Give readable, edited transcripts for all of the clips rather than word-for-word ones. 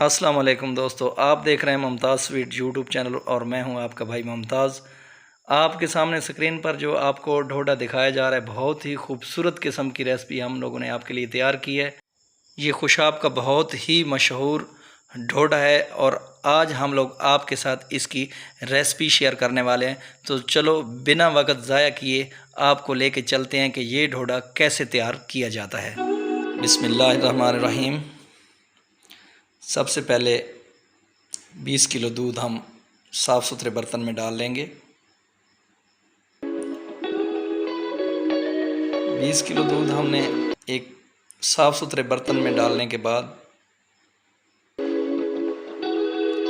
अस्सलाम वालेकुम दोस्तों, आप देख रहे हैं मुमताज़ स्वीट यूट्यूब चैनल और मैं हूं आपका भाई मुमताज़। आपके सामने स्क्रीन पर जो आपको ढोडा दिखाया जा रहा है, बहुत ही खूबसूरत किस्म की रेसिपी हम लोगों ने आपके लिए तैयार की है। ये खुशाब का बहुत ही मशहूर ढोडा है और आज हम लोग आपके साथ इसकी रेसिपी शेयर करने वाले हैं। तो चलो बिना वक्त ज़ाया किए आपको लेके चलते हैं कि ये ढोडा कैसे तैयार किया जाता है। बिस्मिल्लाहिर्रहमानिर्रहीम। सबसे पहले 20 किलो दूध हम साफ़ सुथरे बर्तन में डाल लेंगे। 20 किलो दूध हमने एक साफ़ सुथरे बर्तन में डालने के बाद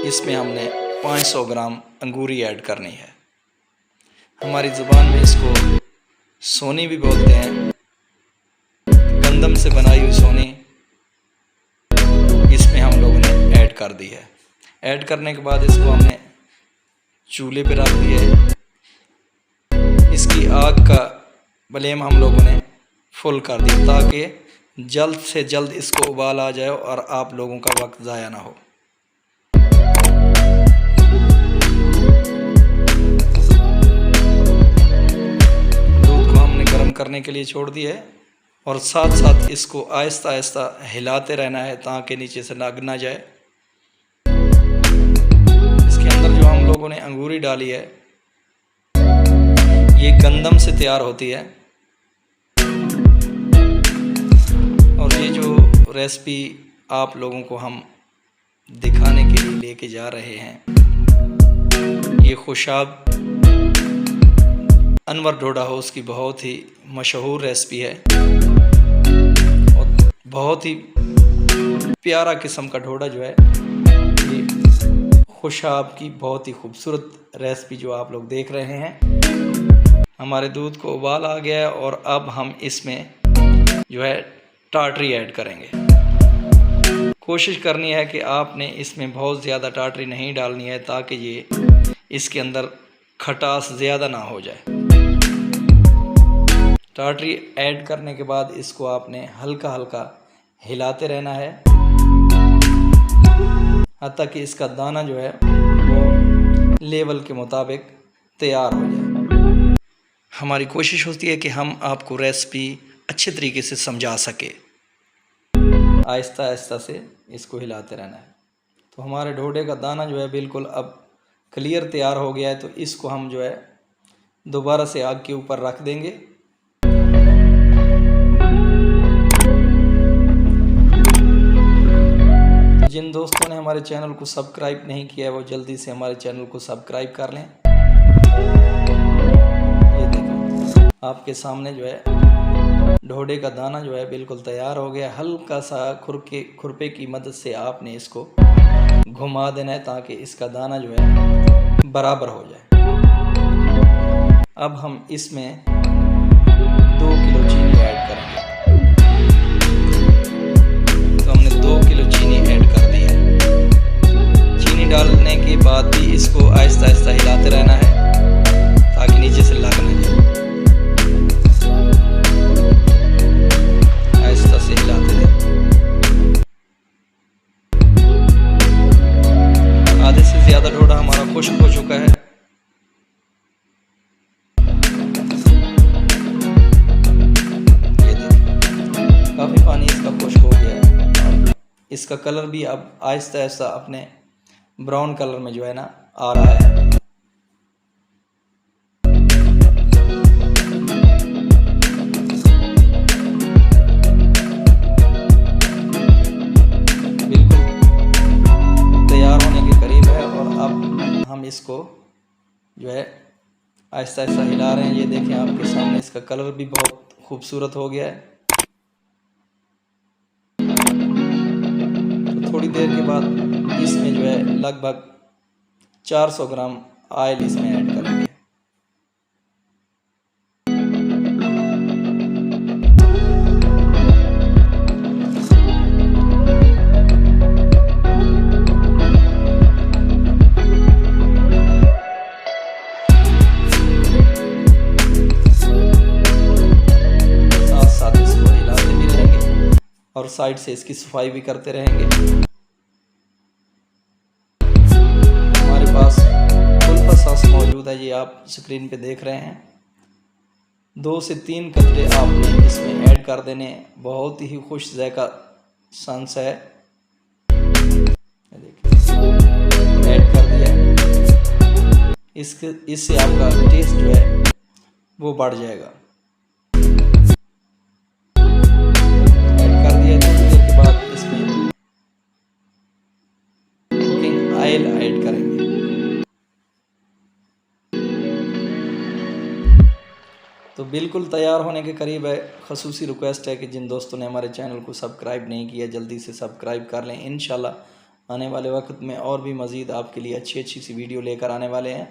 इसमें हमने 500 ग्राम अंगूरी ऐड करनी है। हमारी ज़ुबान में इसको सोनी भी बोलते हैं, गंदम से बनाई हुई सोनी इसमें हम लोगों ने ऐड कर दी है। ऐड करने के बाद इसको हमने चूल्हे पे रख दिया है। इसकी आग का फ्लेम हम लोगों ने फुल कर दिया ताकि जल्द से जल्द इसको उबाल आ जाए और आप लोगों का वक्त ज़ाया ना हो। दूध को हमने गर्म करने के लिए छोड़ दिया है और साथ साथ इसको आहिस्ता आहिस्ता हिलाते रहना है ताकि नीचे से लग ना जाए। इसके अंदर जो हम लोगों ने अंगूरी डाली है ये गंदम से तैयार होती है और ये जो रेसिपी आप लोगों को हम दिखाने के लिए लेके जा रहे हैं, ये खुशाब अनवर ढोडा हाउस की बहुत ही मशहूर रेसिपी है और बहुत ही प्यारा किस्म का ढोडा जो है, ये खुशाब की बहुत ही खूबसूरत रेसिपी जो आप लोग देख रहे हैं। हमारे दूध को उबाल आ गया है और अब हम इसमें जो है टाटरी ऐड करेंगे। कोशिश करनी है कि आपने इसमें बहुत ज़्यादा टाटरी नहीं डालनी है ताकि ये इसके अंदर खटास ज़्यादा ना हो जाए। टाटरी ऐड करने के बाद इसको आपने हल्का हल्का हिलाते रहना है हत्ता कि इसका दाना जो है वो लेवल के मुताबिक तैयार हो जाए। हमारी कोशिश होती है कि हम आपको रेसिपी अच्छे तरीके से समझा सके। आहिस्ता आहिस्ता से इसको हिलाते रहना है। तो हमारे ढोडे का दाना जो है बिल्कुल अब क्लियर तैयार हो गया है। तो इसको हम जो है दोबारा से आग के ऊपर रख देंगे। जिन दोस्तों ने हमारे चैनल को सब्सक्राइब नहीं किया है वो जल्दी से हमारे चैनल को सब्सक्राइब कर लें। ये देखें आपके सामने जो है ढोडे का दाना जो है बिल्कुल तैयार हो गया। हल्का सा खुरपे की मदद से आपने इसको घुमा देना है ताकि इसका दाना जो है बराबर हो जाए। अब हम इसमें 2 किलो चीनी ऐड करेंगे। तो हमने 2 किलो चीनी ऐड कर दी है। चीनी डालने के बाद भी इसको आहिस्ता आहिस्ता हिलाते रहना है ताकि नीचे से लग ना जाए। आहिस्ता से हिलाते रहे। आधे से ज़्यादा ढोडा हमारा खुश्क हो चुका है। काफ़ी पानी इसका खुश्क हो गया है। इसका कलर भी अब आहिस्ता आहिस्ता अपने ब्राउन कलर में जो है ना आ रहा है। बिल्कुल तैयार होने के करीब है और अब हम इसको जो है आहिस्ता आहिस्ता हिला रहे हैं। ये देखें आपके सामने इसका कलर भी बहुत खूबसूरत हो गया है। थोड़ी देर के बाद इसमें जो है लगभग 400 ग्राम ऑयल इसमें ऐड करेंगे। साथ साथ इसको हिलाते भी रहेंगे और साइड से इसकी सफाई भी करते रहेंगे। सॉस, कुल्फा सॉस मौजूद है, ये आप स्क्रीन पे देख रहे हैं। 2 से 3 कतरे आपने इसमें ऐड कर देने, बहुत ही खुश जायका सांस है। देखिए ऐड कर दिया, इससे आपका टेस्ट जो है वो बढ़ जाएगा। ऐड कर दिया, थोड़ी देर के बाद इसमें कुकिंग ऑयल ऐड करेंगे। तो बिल्कुल तैयार होने के करीब है। ख़ुसूसी रिक्वेस्ट है कि जिन दोस्तों ने हमारे चैनल को सब्सक्राइब नहीं किया जल्दी से सब्सक्राइब कर लें। इंशाल्लाह आने वाले वक्त में और भी मज़ीद आपके लिए अच्छी सी वीडियो लेकर आने वाले हैं।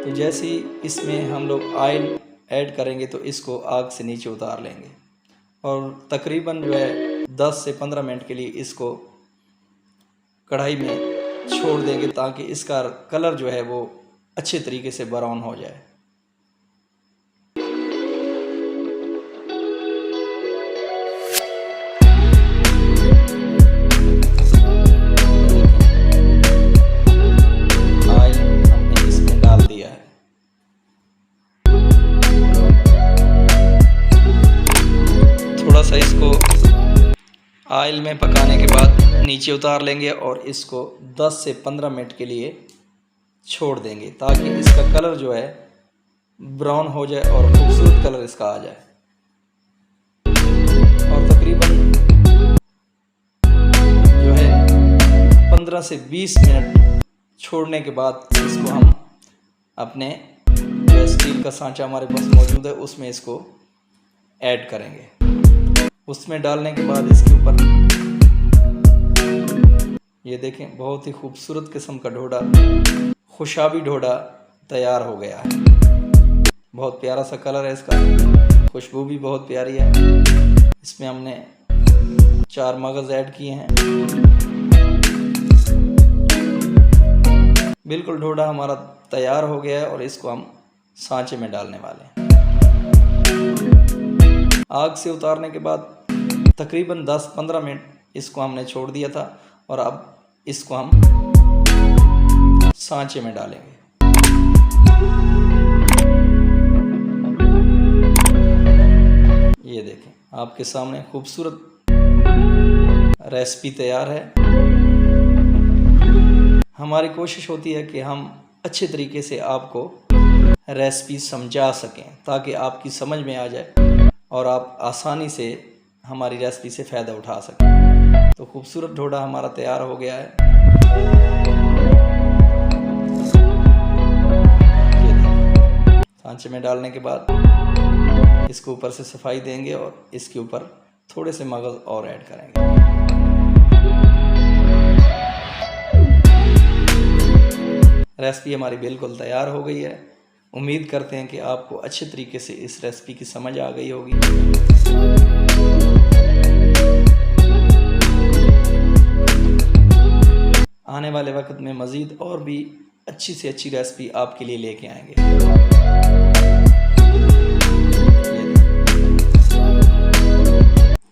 तो जैसे ही इसमें हम लोग ऑयल ऐड करेंगे तो इसको आग से नीचे उतार लेंगे और तकरीबन जो है 10 से 15 मिनट के लिए इसको कढ़ाई में छोड़ देंगे ताकि इसका कलर जो है वो अच्छे तरीके से ब्राउन हो जाए। ऑयल हमने इसमें डाल दिया है। थोड़ा सा इसको ऑयल में पकाने के बाद नीचे उतार लेंगे और इसको 10 से 15 मिनट के लिए छोड़ देंगे ताकि इसका कलर जो है ब्राउन हो जाए और खूबसूरत कलर इसका आ जाए। और तकरीबन जो है 15 से 20 मिनट छोड़ने के बाद इसको हम अपने जो स्टील का सांचा हमारे पास मौजूद है उसमें इसको ऐड करेंगे। उसमें डालने के बाद इसके ऊपर ये देखें बहुत ही खूबसूरत किस्म का ढोडा, खुशाबी ढोडा तैयार हो गया है। बहुत प्यारा सा कलर है इसका, खुशबू भी बहुत प्यारी है। इसमें हमने 4 मगज़ ऐड किए हैं। बिल्कुल ढोडा हमारा तैयार हो गया है और इसको हम सांचे में डालने वाले हैं। आग से उतारने के बाद तकरीबन 10-15 मिनट इसको हमने छोड़ दिया था और अब इसको हम सांचे में डालेंगे। ये देखें आपके सामने खूबसूरत रेसिपी तैयार है। हमारी कोशिश होती है कि हम अच्छे तरीके से आपको रेसिपी समझा सकें ताकि आपकी समझ में आ जाए और आप आसानी से हमारी रेसिपी से फ़ायदा उठा सकें। तो खूबसूरत ढोडा हमारा तैयार हो गया है। सांचे में डालने के बाद इसको ऊपर से सफाई देंगे और इसके ऊपर थोड़े से मगज़ और ऐड करेंगे। रेसिपी हमारी बिल्कुल तैयार हो गई है। उम्मीद करते हैं कि आपको अच्छे तरीके से इस रेसिपी की समझ आ गई होगी। आने वाले वक्त में मज़ीद और भी अच्छी से अच्छी रेसिपी आपके लिए लेके आएंगे।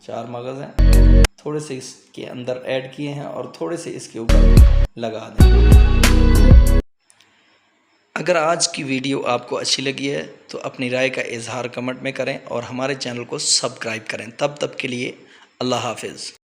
4 मगज़ हैं, थोड़े से इसके अंदर ऐड किए हैं और थोड़े से इसके ऊपर लगा दें। अगर आज की वीडियो आपको अच्छी लगी है तो अपनी राय का इजहार कमेंट में करें और हमारे चैनल को सब्सक्राइब करें। तब तक के लिए अल्लाह हाफिज़।